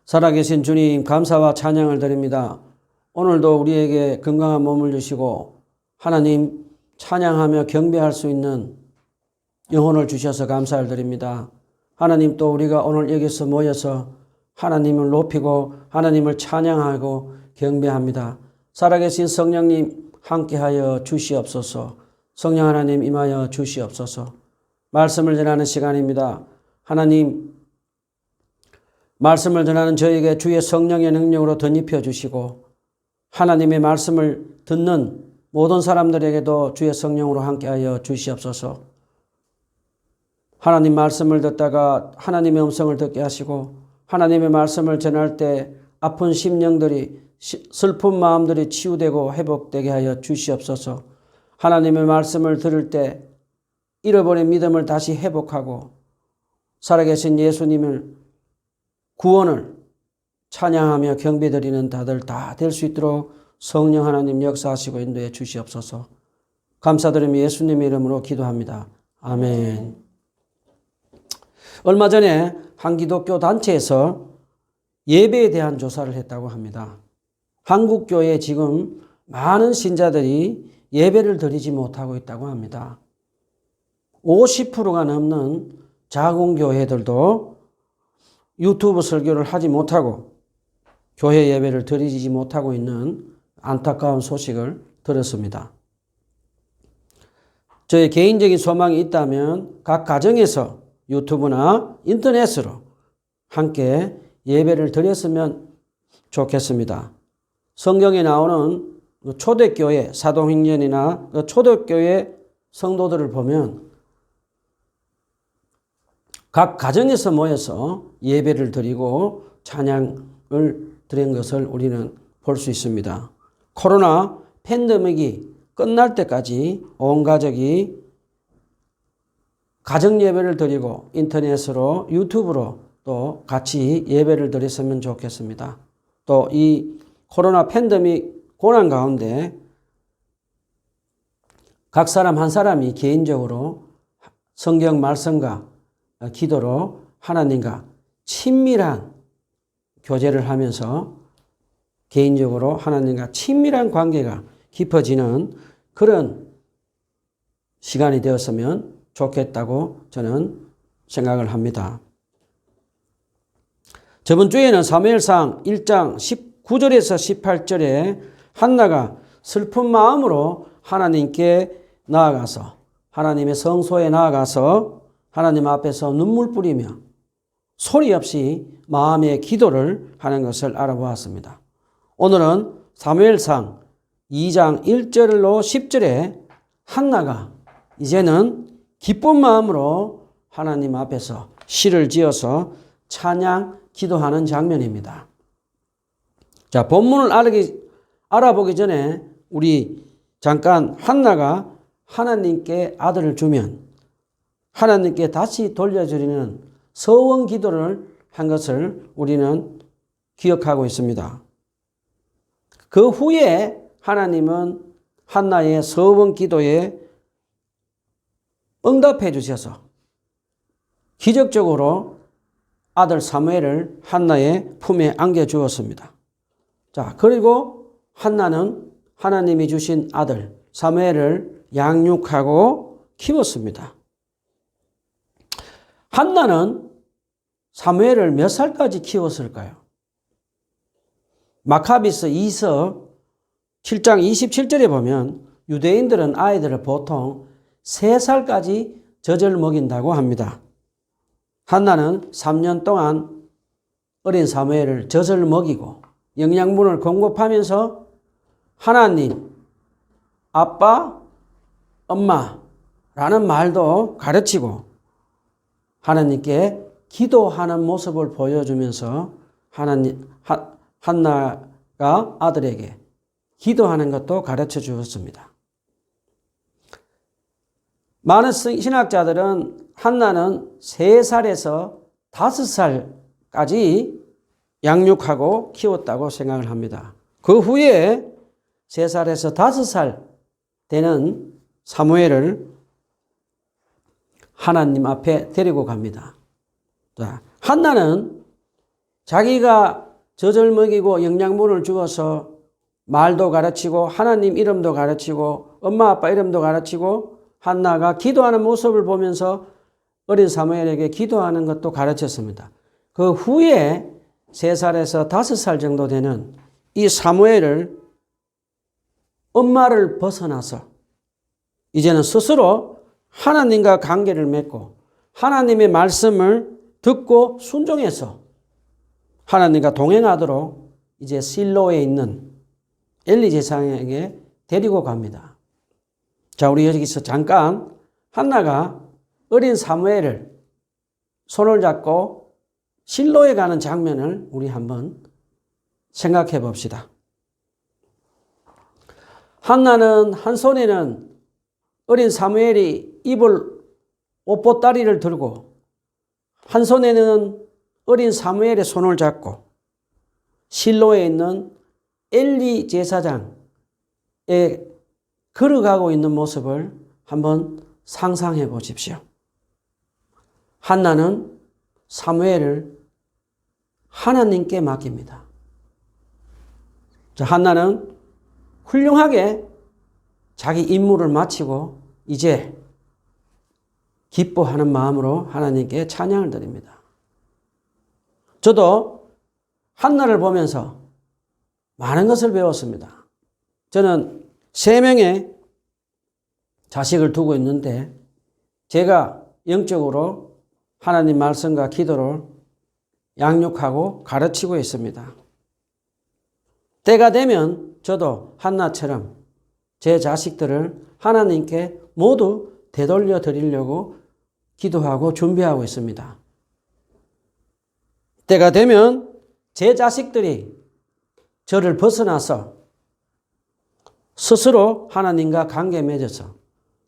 살아계신 주님 감사와 찬양을 드립니다. 오늘도 우리에게 건강한 몸을 주시고 하나님 찬양하며 경배할 수 있는 영혼을 주셔서 감사를 드립니다. 하나님 또 우리가 오늘 여기서 모여서 하나님을 높이고 하나님을 찬양하고 경배합니다. 살아계신 성령님 함께하여 주시옵소서. 성령 하나님 임하여 주시옵소서. 말씀을 전하는 시간입니다. 하나님 말씀을 전하는 저에게 주의 성령의 능력으로 덧입혀 주시고 하나님의 말씀을 듣는 모든 사람들에게도 주의 성령으로 함께하여 주시옵소서. 하나님 말씀을 듣다가 하나님의 음성을 듣게 하시고 하나님의 말씀을 전할 때 아픈 심령들이 슬픈 마음들이 치유되고 회복되게 하여 주시옵소서. 하나님의 말씀을 들을 때 잃어버린 믿음을 다시 회복하고 살아계신 예수님을 구원을 찬양하며 경배드리는 다들 다 될 수 있도록 성령 하나님 역사하시고 인도해 주시옵소서. 감사드리며 예수님의 이름으로 기도합니다. 아멘. 얼마 전에 한 기독교 단체에서 예배에 대한 조사를 했다고 합니다. 한국 교회에 지금 많은 신자들이 예배를 드리지 못하고 있다고 합니다. 50%가 넘는 작은 교회들도 유튜브 설교를 하지 못하고 교회 예배를 드리지 못하고 있는 안타까운 소식을 들었습니다. 저의 개인적인 소망이 있다면 각 가정에서 유튜브나 인터넷으로 함께 예배를 드렸으면 좋겠습니다. 성경에 나오는 초대교회 사도행전이나 초대교회 성도들을 보면 각 가정에서 모여서 예배를 드리고 찬양을 드린 것을 우리는 볼 수 있습니다. 코로나 팬데믹이 끝날 때까지 온 가족이 가정 예배를 드리고 인터넷으로 유튜브로 또 같이 예배를 드렸으면 좋겠습니다. 또 이 코로나 팬데믹 고난 가운데 각 사람 한 사람이 개인적으로 성경 말씀과 기도로 하나님과 친밀한 교제를 하면서 개인적으로 하나님과 친밀한 관계가 깊어지는 그런 시간이 되었으면 좋겠다고 저는 생각을 합니다. 저번 주에는 사무엘상 1장 19절에서 18절에 한나가 슬픈 마음으로 하나님께 나아가서 하나님의 성소에 나아가서 하나님 앞에서 눈물 뿌리며 소리 없이 마음의 기도를 하는 것을 알아보았습니다. 오늘은 사무엘상 2장 1절로 10절에 한나가 이제는 기쁜 마음으로 하나님 앞에서 시를 지어서 찬양 기도하는 장면입니다. 자, 본문을 알아보기 전에 우리 잠깐 한나가 하나님께 아들을 주면 하나님께 다시 돌려드리는 서원 기도를 한 것을 우리는 기억하고 있습니다. 그 후에 하나님은 한나의 서원 기도에 응답해 주셔서 기적적으로 아들 사무엘을 한나의 품에 안겨 주었습니다. 자, 그리고 한나는 하나님이 주신 아들 사무엘을 양육하고 키웠습니다. 한나는 사무엘을 몇 살까지 키웠을까요? 마카비스 2서 7장 27절에 보면 유대인들은 아이들을 보통 3살까지 젖을 먹인다고 합니다. 한나는 3년 동안 어린 사무엘을 젖을 먹이고 영양분을 공급하면서 하나님, 아빠, 엄마라는 말도 가르치고 하나님께 기도하는 모습을 보여주면서 한나가 아들에게 기도하는 것도 가르쳐 주었습니다. 많은 신학자들은 한나는 3살에서 5살까지 양육하고 키웠다고 생각을 합니다. 그 후에 3살에서 5살 되는 사무엘을 하나님 앞에 데리고 갑니다. 자, 한나는 자기가 젖을 먹이고 영양분을 주어서 말도 가르치고 하나님 이름도 가르치고 엄마 아빠 이름도 가르치고 한나가 기도하는 모습을 보면서 어린 사무엘에게 기도하는 것도 가르쳤습니다. 그 후에 3살에서 5살 정도 되는 이 사무엘을 엄마를 벗어나서 이제는 스스로 하나님과 관계를 맺고 하나님의 말씀을 듣고 순종해서 하나님과 동행하도록 이제 실로에 있는 엘리 제사장에게 데리고 갑니다. 자, 우리 여기서 잠깐 한나가 어린 사무엘을 손을 잡고 실로에 가는 장면을 우리 한번 생각해 봅시다. 한나는 한 손에는 어린 사무엘이 입을 옷보따리를 들고 한 손에는 어린 사무엘의 손을 잡고 실로에 있는 엘리 제사장에 걸어가고 있는 모습을 한번 상상해 보십시오. 한나는 사무엘을 하나님께 맡깁니다. 한나는 훌륭하게 자기 임무를 마치고 이제 기뻐하는 마음으로 하나님께 찬양을 드립니다. 저도 한나를 보면서 많은 것을 배웠습니다. 저는 3명의 자식을 두고 있는데 제가 영적으로 하나님 말씀과 기도를 양육하고 가르치고 있습니다. 때가 되면 저도 한나처럼 제 자식들을 하나님께 모두 되돌려 드리려고 기도하고 준비하고 있습니다. 때가 되면 제 자식들이 저를 벗어나서 스스로 하나님과 관계 맺어서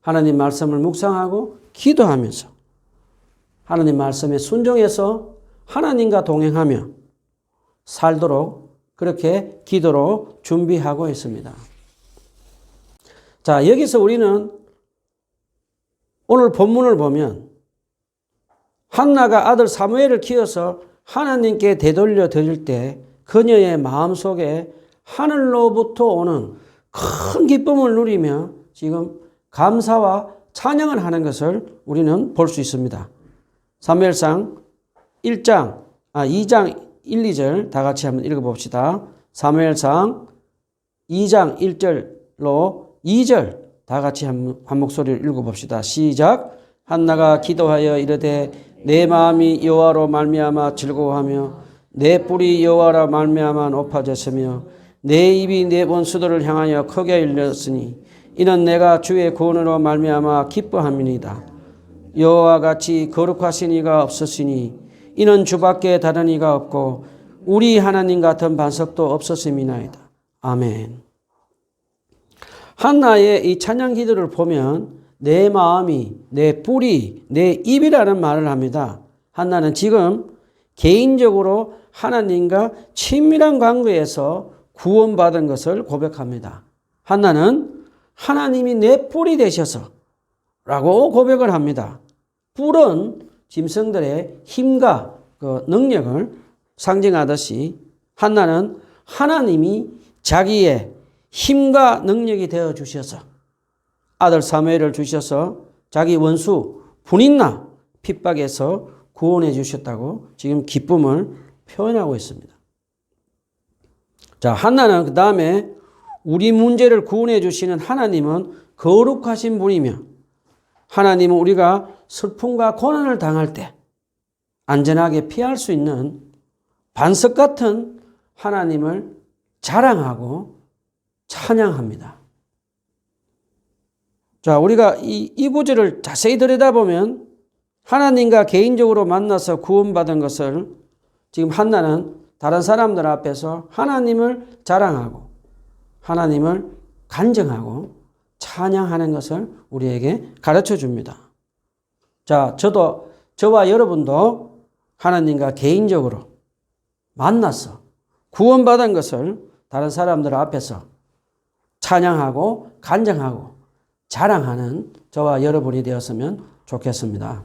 하나님 말씀을 묵상하고 기도하면서 하나님 말씀에 순종해서 하나님과 동행하며 살도록 그렇게 기도로 준비하고 있습니다. 자, 여기서 우리는 오늘 본문을 보면 한나가 아들 사무엘을 키워서 하나님께 되돌려 드릴 때 그녀의 마음속에 하늘로부터 오는 큰 기쁨을 누리며 지금 감사와 찬양을 하는 것을 우리는 볼 수 있습니다. 사무엘상 2장 1, 2절 다 같이 한번 읽어봅시다. 사무엘상 2장 1절로 2절 다 같이 한 목소리를 읽어봅시다. 시작. 한나가 기도하여 이르되 내 마음이 여호와로 말미암아 즐거워하며 내 뿔이 여호와로 말미암아 높아졌으며 내 입이 내 원수들을 향하여 크게 열렸으니 이는 내가 주의 구원으로 말미암아 기뻐함이니이다. 여호와 같이 거룩하신 이가 없으시니 이는 주밖에 다른 이가 없고 우리 하나님 같은 반석도 없었음이나이다. 아멘. 한나의 이 찬양 기도를 보면 내 마음이, 내 뿔이, 내 입이라는 말을 합니다. 한나는 지금 개인적으로 하나님과 친밀한 관계에서 구원받은 것을 고백합니다. 한나는 하나님이 내 뿔이 되셔서 라고 고백을 합니다. 뿔은 짐승들의 힘과 그 능력을 상징하듯이 한나는 하나님이 자기의 힘과 능력이 되어 주셔서 아들 사무엘을 주셔서 자기 원수 분인나 핍박에서 구원해 주셨다고 지금 기쁨을 표현하고 있습니다. 자, 한나는 그 다음에 우리 문제를 구원해 주시는 하나님은 거룩하신 분이며 하나님은 우리가 슬픔과 고난을 당할 때 안전하게 피할 수 있는 반석 같은 하나님을 자랑하고 찬양합니다. 자, 우리가 이 구절을 자세히 들여다보면 하나님과 개인적으로 만나서 구원받은 것을 지금 한나는 다른 사람들 앞에서 하나님을 자랑하고 하나님을 간증하고 찬양하는 것을 우리에게 가르쳐 줍니다. 자, 저와 여러분도 하나님과 개인적으로 만나서 구원받은 것을 다른 사람들 앞에서 찬양하고 간증하고 자랑하는 저와 여러분이 되었으면 좋겠습니다.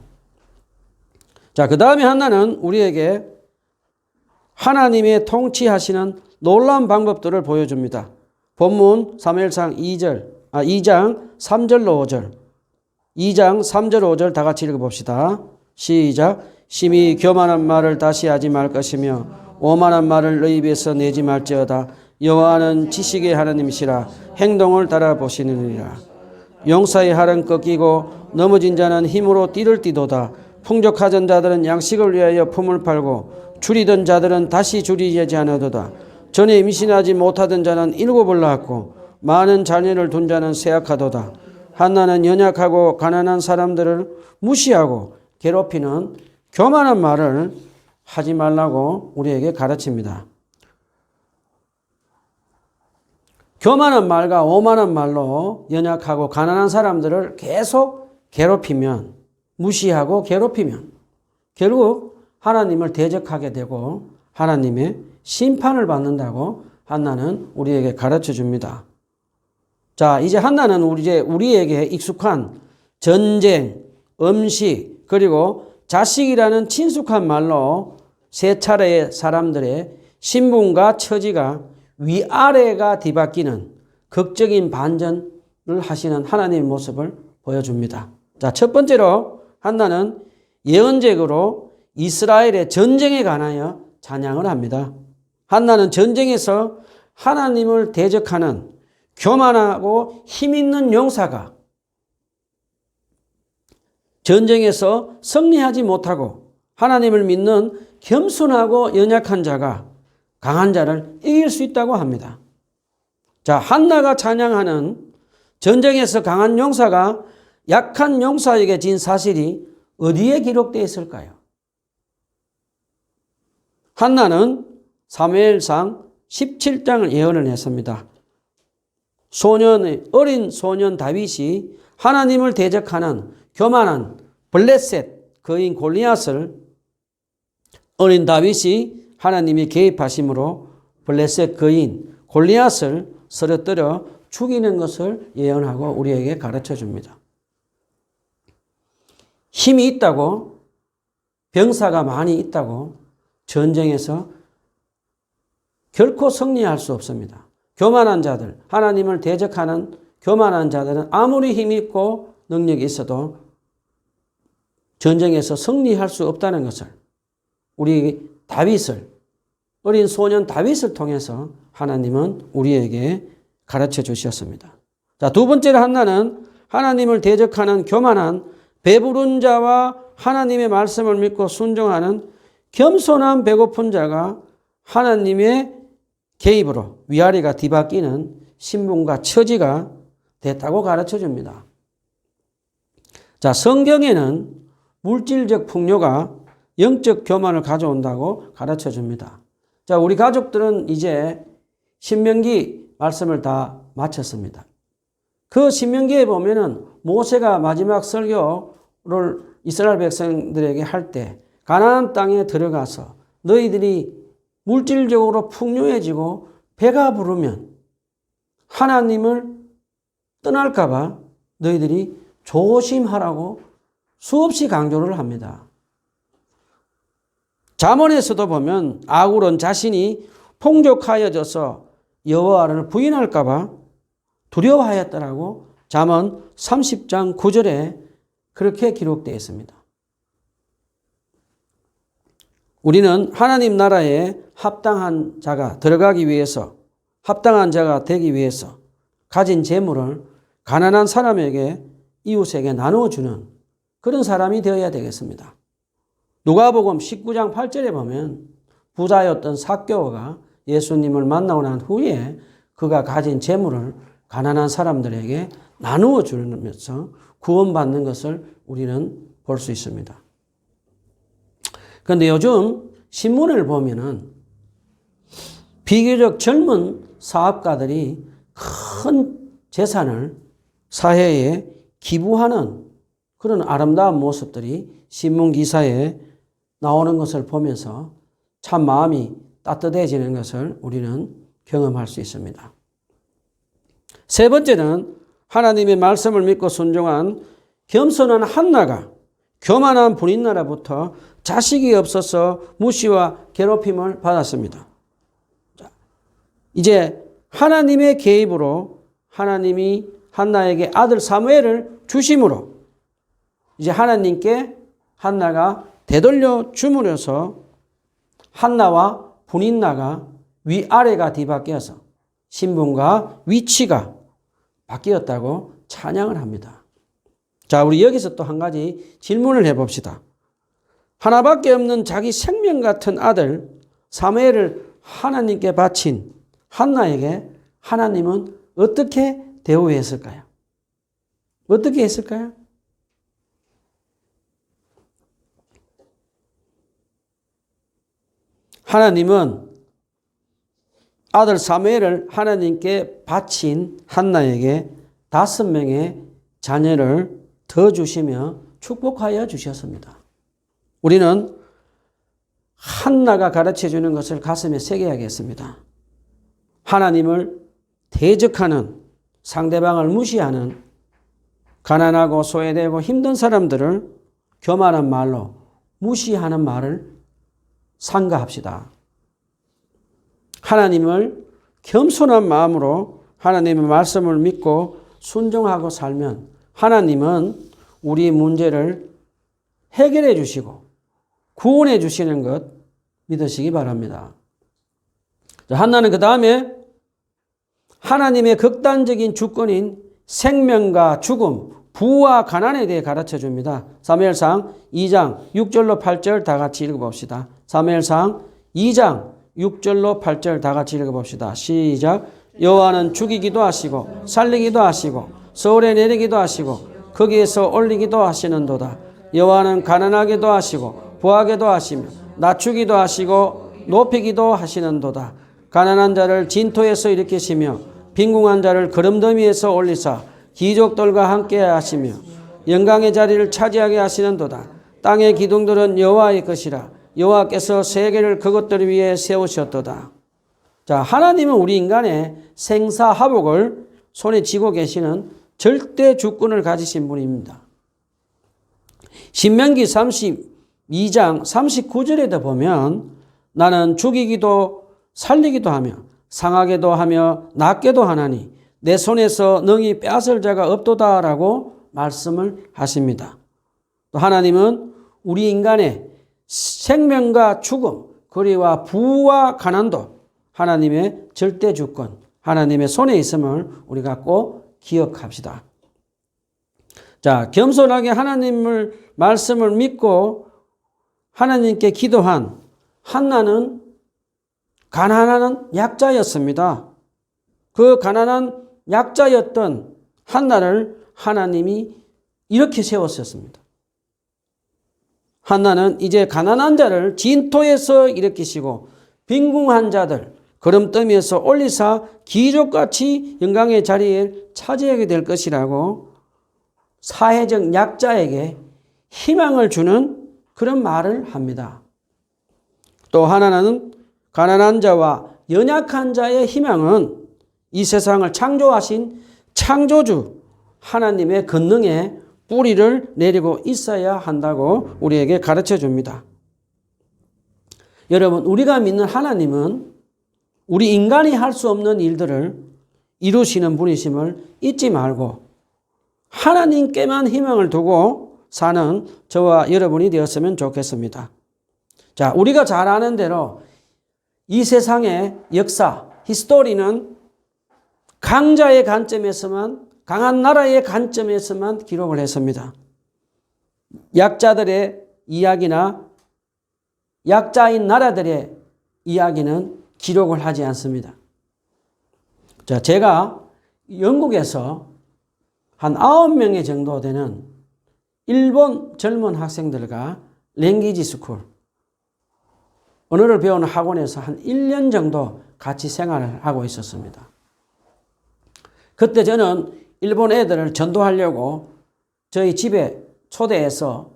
자, 그 다음에 한나는 우리에게 하나님의 통치하시는 놀라운 방법들을 보여줍니다. 본문 사무엘상 2장 3절로 5절 2장 3절 5절 다 같이 읽어봅시다. 시작. 심히 교만한 말을 다시 하지 말 것이며 오만한 말을 너희 입에서 내지 말지어다. 여호와는 지식의 하나님이시라. 행동을 따라보시느니라. 용사의 활은 꺾이고 넘어진 자는 힘으로 띠를 띠도다. 풍족하던 자들은 양식을 위하여 품을 팔고 줄이던 자들은 다시 줄이지 않으도다. 전에 임신하지 못하던 자는 7을 낳았고 많은 자녀를 둔 자는 쇠약하도다. 한나는 연약하고 가난한 사람들을 무시하고 괴롭히는 교만한 말을 하지 말라고 우리에게 가르칩니다. 교만한 말과 오만한 말로 연약하고 가난한 사람들을 계속 괴롭히면, 무시하고 괴롭히면 결국 하나님을 대적하게 되고 하나님의 심판을 받는다고 한나는 우리에게 가르쳐 줍니다. 자, 이제 한나는 우리에게 익숙한 전쟁, 음식, 그리고 자식이라는 친숙한 말로 세 차례의 사람들의 신분과 처지가 위아래가 뒤바뀌는 극적인 반전을 하시는 하나님의 모습을 보여줍니다. 자, 첫 번째로 한나는 예언적으로 이스라엘의 전쟁에 관하여 찬양을 합니다. 한나는 전쟁에서 하나님을 대적하는 교만하고 힘있는 용사가 전쟁에서 승리하지 못하고 하나님을 믿는 겸손하고 연약한 자가 강한 자를 이길 수 있다고 합니다. 자, 한나가 찬양하는 전쟁에서 강한 용사가 약한 용사에게 진 사실이 어디에 기록되어 있을까요? 한나는 사무엘상 17장을 예언을 했습니다. 어린 소년 다윗이 하나님을 대적하는 교만한 블레셋 거인 골리앗을 어린 다윗이 하나님이 개입하심으로 블레셋 거인 골리앗을 쓰러뜨려 죽이는 것을 예언하고 우리에게 가르쳐 줍니다. 힘이 있다고, 병사가 많이 있다고 전쟁에서 결코 승리할 수 없습니다. 교만한 자들, 하나님을 대적하는 교만한 자들은 아무리 힘이 있고 능력이 있어도 전쟁에서 승리할 수 없다는 것을 우리 다윗을, 어린 소년 다윗을 통해서 하나님은 우리에게 가르쳐 주셨습니다. 자, 두 번째로 한나는 하나님을 대적하는 교만한 배부른 자와 하나님의 말씀을 믿고 순종하는 겸손한 배고픈 자가 하나님의 개입으로 위아래가 뒤바뀌는 신분과 처지가 됐다고 가르쳐 줍니다. 자, 성경에는 물질적 풍요가 영적 교만을 가져온다고 가르쳐 줍니다. 자, 우리 가족들은 이제 신명기 말씀을 다 마쳤습니다. 그 신명기에 보면은 모세가 마지막 설교를 이스라엘 백성들에게 할 때 가나안 땅에 들어가서 너희들이 물질적으로 풍요해지고 배가 부르면 하나님을 떠날까 봐 너희들이 조심하라고 수없이 강조를 합니다. 잠언에서도 보면 아굴은 자신이 풍족하여져서 여호와를 부인할까 봐 두려워하였더라고 잠언 30장 9절에 그렇게 기록되어 있습니다. 우리는 하나님 나라에 합당한 자가 들어가기 위해서, 합당한 자가 되기 위해서 가진 재물을 가난한 사람에게, 이웃에게 나누어주는 그런 사람이 되어야 되겠습니다. 누가복음 19장 8절에 보면 부자였던 삭개오가 예수님을 만나고 난 후에 그가 가진 재물을 가난한 사람들에게 나누어 주면서 구원받는 것을 우리는 볼 수 있습니다. 그런데 요즘 신문을 보면은 비교적 젊은 사업가들이 큰 재산을 사회에 기부하는 그런 아름다운 모습들이 신문 기사에 나오는 것을 보면서 참 마음이 따뜻해지는 것을 우리는 경험할 수 있습니다. 세 번째는 하나님의 말씀을 믿고 순종한 겸손한 한나가 교만한 분인 나라부터 자식이 없어서 무시와 괴롭힘을 받았습니다. 이제 하나님의 개입으로 하나님이 한나에게 아들 사무엘을 주심으로 이제 하나님께 한나가 되돌려 줌으로써 한나와 분인나가 위아래가 뒤바뀌어서 신분과 위치가 바뀌었다고 찬양을 합니다. 자, 우리 여기서 또 한 가지 질문을 해봅시다. 하나밖에 없는 자기 생명 같은 아들 사무엘을 하나님께 바친 한나에게 하나님은 어떻게 대우했을까요? 어떻게 했을까요? 하나님은 아들 사무엘을 하나님께 바친 한나에게 5명의 자녀를 더 주시며 축복하여 주셨습니다. 우리는 한나가 가르쳐 주는 것을 가슴에 새겨야겠습니다. 하나님을 대적하는, 상대방을 무시하는, 가난하고 소외되고 힘든 사람들을 교만한 말로 무시하는 말을 삼가합시다. 하나님을 겸손한 마음으로 하나님의 말씀을 믿고 순종하고 살면 하나님은 우리 문제를 해결해 주시고 구원해 주시는 것 믿으시기 바랍니다. 한나는 그 다음에 하나님의 극단적인 주권인 생명과 죽음, 부와 가난에 대해 가르쳐 줍니다. 사무엘상 2장 6절로 8절 다 같이 읽어봅시다. 사무엘상 2장 6절로 8절 다 같이 읽어봅시다. 시작. 여호와는 죽이기도 하시고 살리기도 하시고 서울에 내리기도 하시고 거기에서 올리기도 하시는도다. 여호와는 가난하게도 하시고 부하게도 하시며 낮추기도 하시고 높이기도 하시는도다. 가난한 자를 진토에서 일으키시며 빈궁한 자를 거름더미에서 올리사 기족들과 함께 하시며 영광의 자리를 차지하게 하시는도다. 땅의 기둥들은 여호와의 것이라. 여호와께서 세계를 그것들 위에 세우셨도다. 자, 하나님은 우리 인간의 생사화복을 손에 쥐고 계시는 절대 주권을 가지신 분입니다. 신명기 32장 39절에도 보면 나는 죽이기도 살리기도 하며 상하게도 하며 낫게도 하나니 내 손에서 능히 빼앗을 자가 없도다라고 말씀을 하십니다. 또 하나님은 우리 인간의 생명과 죽음, 거리와 부와 가난도 하나님의 절대 주권, 하나님의 손에 있음을 우리가 꼭 기억합시다. 자, 겸손하게 하나님을 말씀을 믿고 하나님께 기도한 한나는 가난한 약자였습니다. 그 가난한 약자였던 한나를 하나님이 이렇게 세웠었습니다. 한나는 이제 가난한 자를 진토에서 일으키시고 빈궁한 자들 거름더미에서 올리사 기족같이 영광의 자리에 차지하게 될 것이라고 사회적 약자에게 희망을 주는 그런 말을 합니다. 또 하나는 가난한 자와 연약한 자의 희망은 이 세상을 창조하신 창조주 하나님의 권능에 뿌리를 내리고 있어야 한다고 우리에게 가르쳐 줍니다. 여러분, 우리가 믿는 하나님은 우리 인간이 할 수 없는 일들을 이루시는 분이심을 잊지 말고 하나님께만 희망을 두고 사는 저와 여러분이 되었으면 좋겠습니다. 자, 우리가 잘 아는 대로 이 세상의 역사, 히스토리는 강자의 관점에서만, 강한 나라의 관점에서만 기록을 했습니다. 약자들의 이야기나 약자인 나라들의 이야기는 기록을 하지 않습니다. 자, 제가 영국에서 한 9명의 정도 되는 일본 젊은 학생들과 랭귀지 스쿨, 언어를 배우는 학원에서 한 1년 정도 같이 생활을 하고 있었습니다. 그때 저는 일본 애들을 전도하려고 저희 집에 초대해서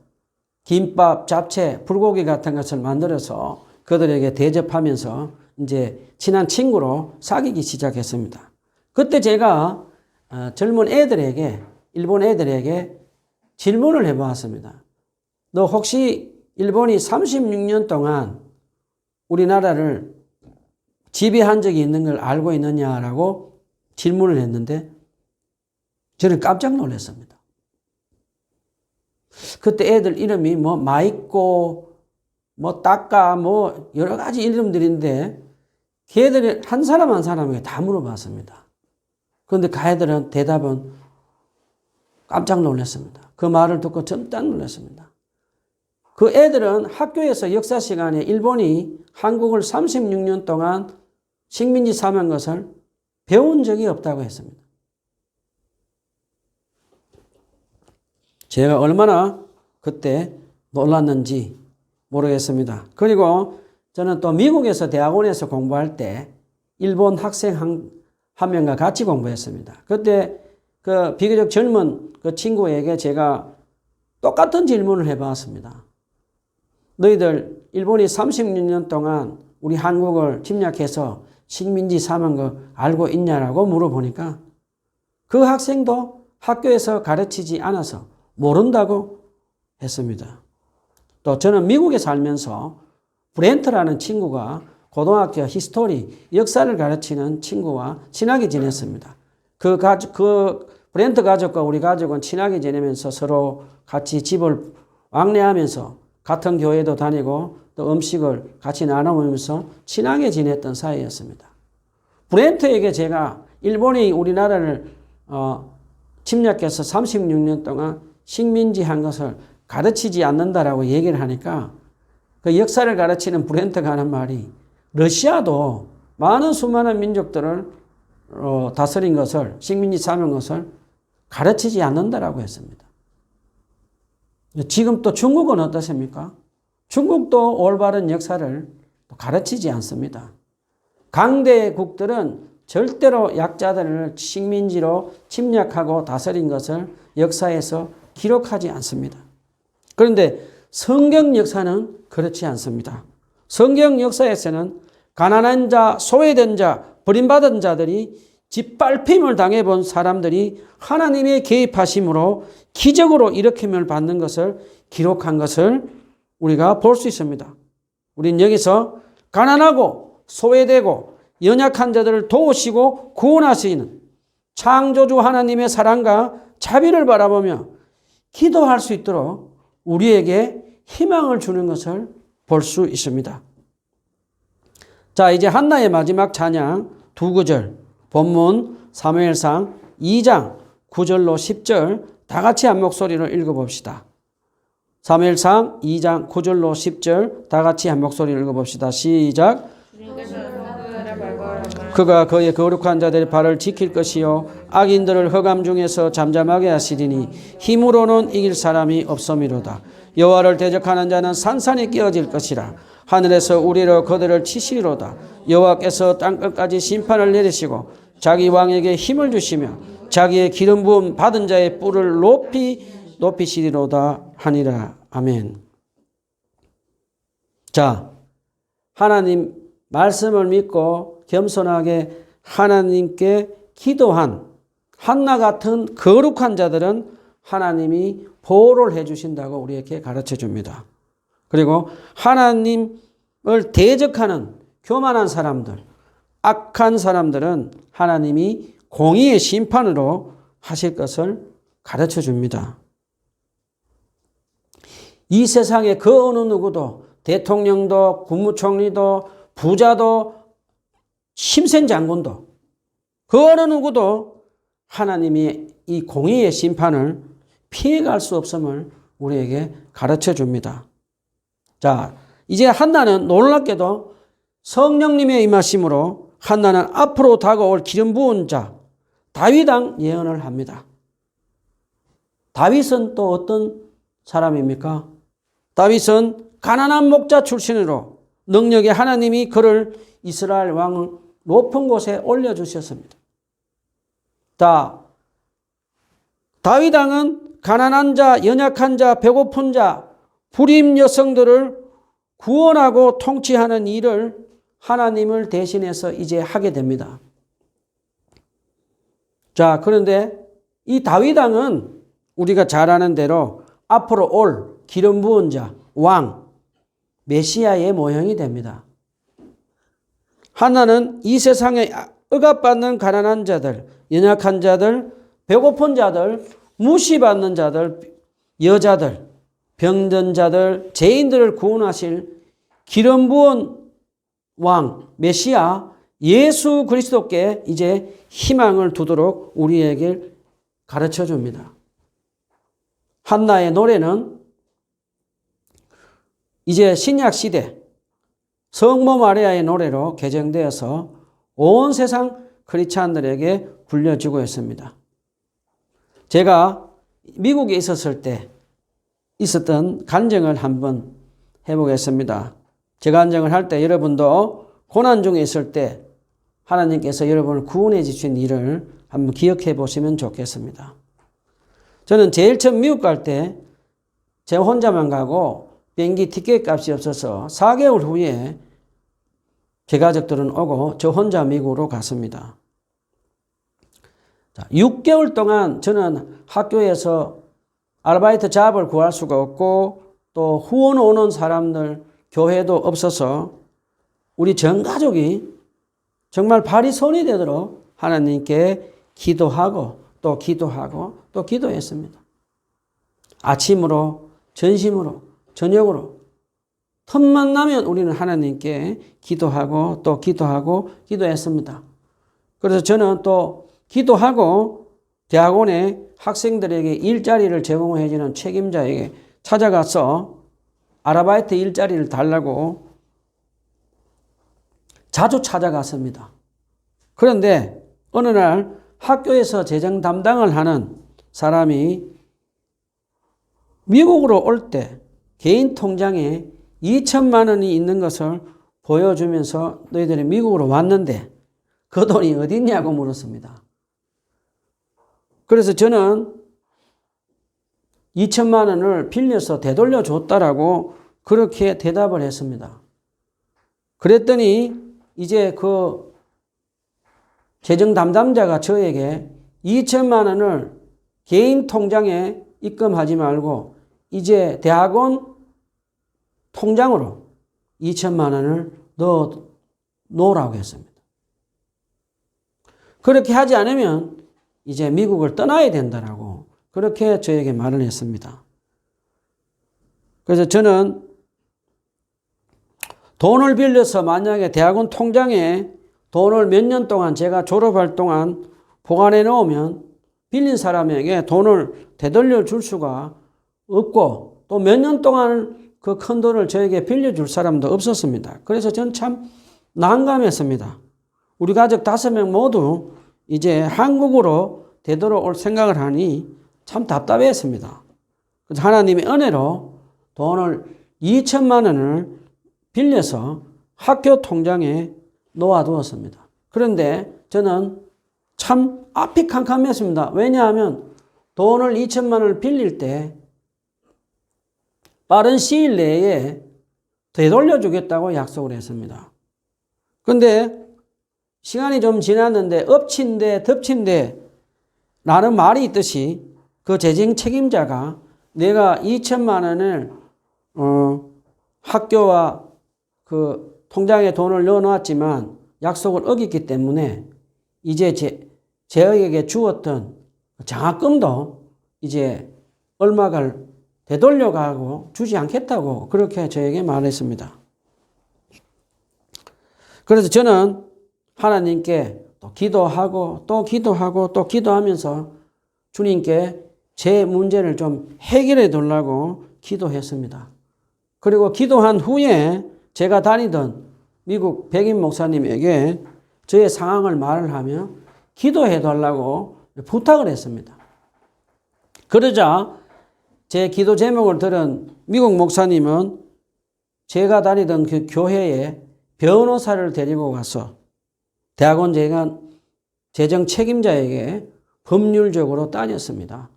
김밥, 잡채, 불고기 같은 것을 만들어서 그들에게 대접하면서 이제 친한 친구로 사귀기 시작했습니다. 그때 제가 젊은 애들에게, 일본 애들에게 질문을 해보았습니다. 너 혹시 일본이 36년 동안 우리나라를 지배한 적이 있는 걸 알고 있느냐라고 질문을 했는데 저는 깜짝 놀랐습니다. 그때 애들 이름이 뭐 마이꼬, 뭐 따까, 뭐 여러 가지 이름들인데 걔들이 한 사람 한 사람에게 다 물어봤습니다. 그런데 그 애들은 대답은 깜짝 놀랐습니다. 그 말을 듣고 깜짝 놀랐습니다. 그 애들은 학교에서 역사 시간에 일본이 한국을 36년 동안 식민지 삼은 것을 배운 적이 없다고 했습니다. 제가 얼마나 그때 놀랐는지 모르겠습니다. 그리고 저는 또 미국에서 대학원에서 공부할 때 일본 학생 한 명과 같이 공부했습니다. 그때 그 비교적 젊은 그 친구에게 제가 똑같은 질문을 해봤습니다. 너희들 일본이 36년 동안 우리 한국을 침략해서 식민지 삼은 거 알고 있냐라고 물어보니까 그 학생도 학교에서 가르치지 않아서 모른다고 했습니다. 또 저는 미국에 살면서 브렌트라는 친구가 고등학교 히스토리, 역사를 가르치는 친구와 친하게 지냈습니다. 그 브렌트 가족과 우리 가족은 친하게 지내면서 서로 같이 집을 왕래하면서 같은 교회도 다니고 또 음식을 같이 나눠먹으면서 친하게 지냈던 사이였습니다. 브렌트에게 제가 일본이 우리나라를 침략해서 36년 동안 식민지 한 것을 가르치지 않는다라고 얘기를 하니까 그 역사를 가르치는 브렌트가 하는 말이 러시아도 많은 수많은 민족들을 다스린 것을 식민지 삼은 것을 가르치지 않는다라고 했습니다. 지금 또 중국은 어떻습니까? 중국도 올바른 역사를 가르치지 않습니다. 강대국들은 절대로 약자들을 식민지로 침략하고 다스린 것을 역사에서 기록하지 않습니다. 그런데 성경 역사는 그렇지 않습니다. 성경 역사에서는 가난한 자, 소외된 자, 버림받은 자들이 짓밟힘을 당해본 사람들이 하나님의 개입하심으로 기적으로 일으킴을 받는 것을 기록한 것을 우리가 볼 수 있습니다. 우린 여기서 가난하고 소외되고 연약한 자들을 도우시고 구원하시는 창조주 하나님의 사랑과 자비를 바라보며 기도할 수 있도록 우리에게 희망을 주는 것을 볼 수 있습니다. 자, 이제 한나의 마지막 찬양 두 구절, 본문 사무엘상 2장 9절로 10절 다 같이 한 목소리로 읽어봅시다. 사무엘상 2장 9절로 10절 다 같이 한 목소리로 읽어봅시다. 시작. 그가 그의 거룩한 자들의 발을 지킬 것이요 악인들을 흑암 중에서 잠잠하게 하시리니 힘으로는 이길 사람이 없음이로다. 여호와를 대적하는 자는 산산이 깨어질 것이라. 하늘에서 우리로 그들을 치시리로다. 여호와께서 땅끝까지 심판을 내리시고 자기 왕에게 힘을 주시며 자기의 기름 부음 받은 자의 뿔을 높이시리로다 하니라. 아멘. 자, 하나님 말씀을 믿고 겸손하게 하나님께 기도한 한나 같은 거룩한 자들은 하나님이 보호를 해주신다고 우리에게 가르쳐 줍니다. 그리고 하나님을 대적하는 교만한 사람들, 악한 사람들은 하나님이 공의의 심판으로 하실 것을 가르쳐 줍니다. 이 세상에 그 어느 누구도 대통령도 국무총리도 부자도 힘센 장군도 그 어느 누구도 하나님이 이 공의의 심판을 피해갈 수 없음을 우리에게 가르쳐 줍니다. 자, 이제 한나는 놀랍게도 성령님의 임하심으로 한나는 앞으로 다가올 기름 부은 자 다윗왕 예언을 합니다. 다윗은 또 어떤 사람입니까? 다윗은 가난한 목자 출신으로 능력의 하나님이 그를 이스라엘 왕을 높은 곳에 올려주셨습니다. 자, 다윗왕은 가난한 자, 연약한 자, 배고픈 자, 불임 여성들을 구원하고 통치하는 일을 하나님을 대신해서 이제 하게 됩니다. 자, 그런데 이 다윗왕은 우리가 잘 아는 대로 앞으로 올 기름 부은 자, 왕, 메시아의 모형이 됩니다. 하나는 이 세상에 억압받는 가난한 자들, 연약한 자들, 배고픈 자들, 무시받는 자들, 여자들, 병든 자들, 죄인들을 구원하실 기름 부은 왕, 메시아, 예수 그리스도께 이제 희망을 두도록 우리에게 가르쳐 줍니다. 한나의 노래는 이제 신약 시대 성모 마리아의 노래로 개정되어서 온 세상 크리스찬들에게 불려지고 있습니다. 제가 미국에 있었을 때 있었던 간증을 한번 해보겠습니다. 제 간증을 할 때 여러분도 고난 중에 있을 때 하나님께서 여러분을 구원해 주신 일을 한번 기억해 보시면 좋겠습니다. 저는 제일 처음 미국 갈 때 제가 혼자만 가고 비행기 티켓 값이 없어서 4개월 후에 제 가족들은 오고 저 혼자 미국으로 갔습니다. 6개월 동안 저는 학교에서 아르바이트 잡을 구할 수가 없고 또 후원 오는 사람들 교회도 없어서 우리 전 가족이 정말 발이 손이 되도록 하나님께 기도하고 또 기도하고 또 기도했습니다. 아침으로 전심으로 저녁으로 틈만 나면 우리는 하나님께 기도하고 또 기도하고 기도했습니다. 그래서 저는 또 기도하고 대학원에 학생들에게 일자리를 제공해 주는 책임자에게 찾아가서 아르바이트 일자리를 달라고 자주 찾아갔습니다. 그런데 어느 날 학교에서 재정 담당을 하는 사람이 미국으로 올 때 개인 통장에 2천만 원이 있는 것을 보여주면서 너희들이 미국으로 왔는데 그 돈이 어디 있냐고 물었습니다. 그래서 저는 2천만 원을 빌려서 되돌려 줬다라고 그렇게 대답을 했습니다. 그랬더니 이제 그 재정 담당자가 저에게 2천만 원을 개인 통장에 입금하지 말고 이제 대학원 통장으로 2천만 원을 넣어 놓으라고 했습니다. 그렇게 하지 않으면 이제 미국을 떠나야 된다라고 그렇게 저에게 말을 했습니다. 그래서 저는 돈을 빌려서 만약에 대학원 통장에 돈을 몇 년 동안 제가 졸업할 동안 보관해 놓으면 빌린 사람에게 돈을 되돌려 줄 수가 없고 또 몇 년 동안 그 큰 돈을 저에게 빌려줄 사람도 없었습니다. 그래서 저는 참 난감했습니다. 우리 가족 5명 모두 이제 한국으로 되돌아올 생각을 하니 참 답답했습니다. 그래서 하나님의 은혜로 돈을 2천만 원을 빌려서 학교 통장에 놓아두었습니다. 그런데 저는 참 앞이 캄캄했습니다. 왜냐하면 돈을 2천만 원을 빌릴 때 빠른 시일 내에 되돌려주겠다고 약속을 했습니다. 그런데 시간이 좀 지났는데 엎친 데 덮친 데 라는 말이 있듯이 그 재정 책임자가 내가 2천만 원을 학교와 그 통장에 돈을 넣어놨지만 약속을 어겼기 때문에 이제 저에게 주었던 장학금도 이제 얼마가 되돌려가고 주지 않겠다고 그렇게 저에게 말했습니다. 그래서 저는 하나님께 또 기도하고 또 기도하고 또 기도하면서 주님께 제 문제를 좀 해결해 달라고 기도했습니다. 그리고 기도한 후에 제가 다니던 미국 백인 목사님에게 저의 상황을 말을 하며 기도해 달라고 부탁을 했습니다. 그러자 제 기도 제목을 들은 미국 목사님은 제가 다니던 그 교회에 변호사를 데리고 가서 대학원 재정 책임자에게 법률적으로 따졌습니다.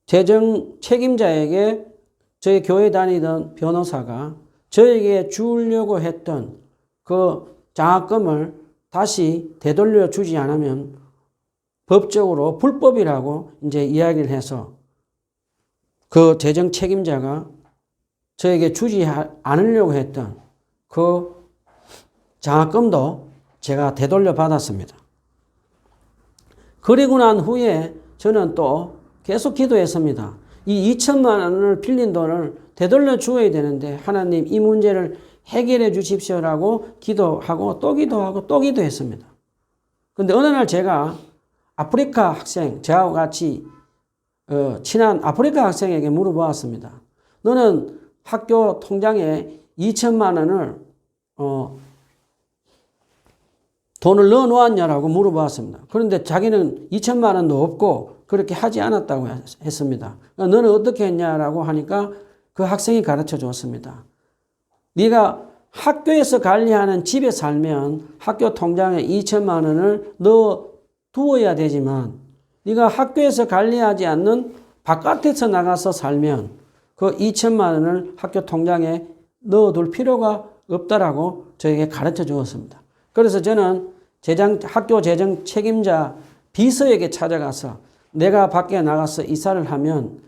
재정 책임자에게 저희 교회 다니던 변호사가 저에게 주려고 했던 그 장학금을 다시 되돌려 주지 않으면 법적으로 불법이라고 이제 이야기를 해서 그 재정 책임자가 저에게 주지 않으려고 했던 그 장학금도 제가 되돌려 받았습니다. 그리고 난 후에 저는 또 계속 기도했습니다. 이 2천만 원을 빌린 돈을 되돌려 주어야 되는데 하나님 이 문제를 해결해 주십시오라고 기도하고 또 기도하고 또 기도했습니다. 그런데 어느 날 제가 아프리카 학생, 저하고 같이 친한 아프리카 학생에게 물어보았습니다. 너는 학교 통장에 2천만 원을 돈을 넣어 놓았냐라고 물어보았습니다. 그런데 자기는 2천만 원도 없고 그렇게 하지 않았다고 했습니다. 너는 어떻게 했냐라고 하니까 그 학생이 가르쳐 줬습니다. 네가 학교에서 관리하는 집에 살면 학교 통장에 2천만 원을 넣어 두어야 되지만 네가 학교에서 관리하지 않는 바깥에서 나가서 살면 그 2천만 원을 학교 통장에 넣어둘 필요가 없다라고 저에게 가르쳐 주었습니다. 그래서 저는 학교 재정 책임자 비서에게 찾아가서 내가 밖에 나가서 이사를 하면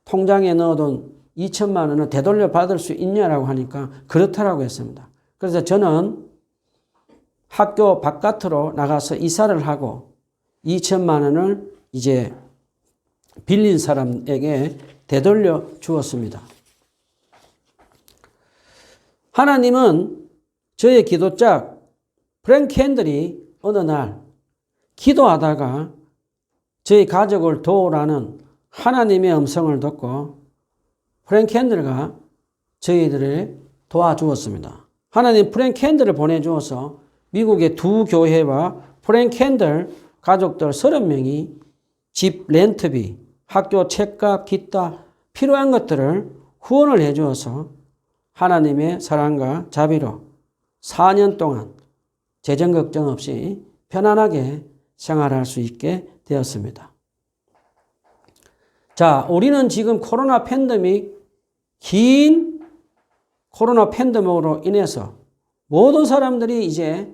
통장에 넣어둔 2천만 원을 되돌려 받을 수 있냐라고 하니까 그렇다라고 했습니다. 그래서 저는 학교 바깥으로 나가서 이사를 하고 2천만 원을 이제 빌린 사람에게 되돌려 주었습니다. 하나님은 저의 기도짝 프랭크 핸들이 어느 날 기도하다가 저희 가족을 도우라는 하나님의 음성을 듣고 프랭크 핸들가 저희들을 도와주었습니다. 하나님 프랭크 핸들을 보내주어서 미국의 두 교회와 프랭크 핸들 가족들 30명이 집 렌트비, 학교 책값, 기타 필요한 것들을 후원을 해주어서 하나님의 사랑과 자비로 4년 동안 재정 걱정 없이 편안하게 생활할 수 있게 되었습니다. 자, 우리는 지금 코로나 팬데믹, 긴 코로나 팬데믹으로 인해서 모든 사람들이 이제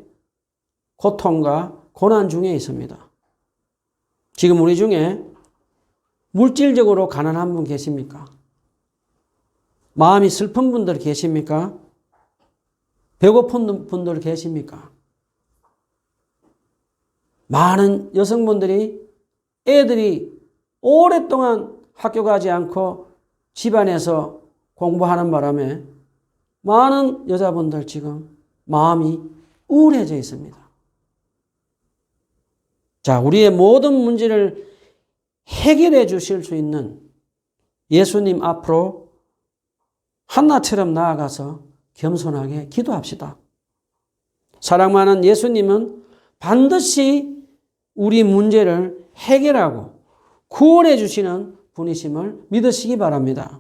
고통과 고난 중에 있습니다. 지금 우리 중에 물질적으로 가난한 분 계십니까? 마음이 슬픈 분들 계십니까? 배고픈 분들 계십니까? 많은 여성분들이 애들이 오랫동안 학교 가지 않고 집안에서 공부하는 바람에 많은 여자분들 지금 마음이 우울해져 있습니다. 자, 우리의 모든 문제를 해결해 주실 수 있는 예수님 앞으로 한나처럼 나아가서 겸손하게 기도합시다. 사랑 많은 예수님은 반드시 우리 문제를 해결하고 구원해 주시는 분이심을 믿으시기 바랍니다.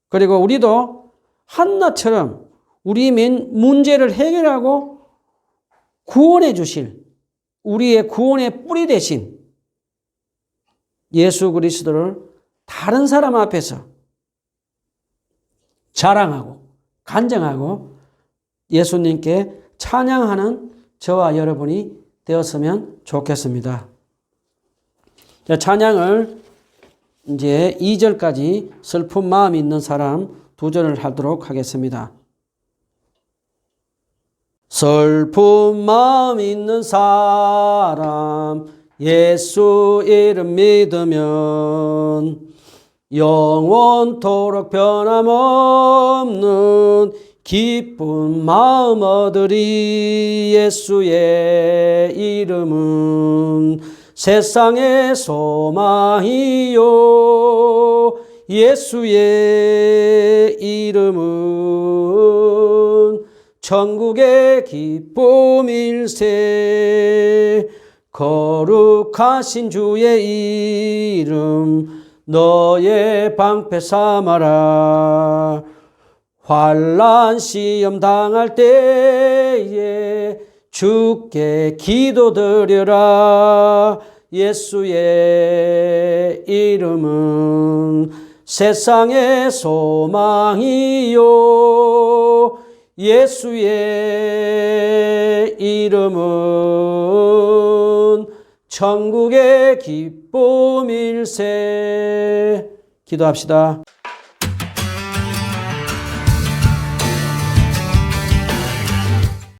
그리고 우리도 한나처럼 우리 문제를 해결하고 구원해 주실 우리의 구원의 뿌리 대신 예수 그리스도를 다른 사람 앞에서 자랑하고 간증하고 예수님께 찬양하는 저와 여러분이 되었으면 좋겠습니다. 자, 찬양을 이제 2절까지 슬픈 마음이 있는 사람 2절을 하도록 하겠습니다. 슬픈 마음 있는 사람 예수 이름 믿으면 영원토록 변함없는 기쁜 마음 얻으리. 예수의 이름은 세상의 소망이요 예수의 이름은 천국의 기쁨일세. 거룩하신 주의 이름 너의 방패 삼아라. 환난 시험 당할 때에 주께 기도드려라. 예수의 이름은 세상의 소망이요 예수의 이름은 천국의 기쁨일세. 기도합시다.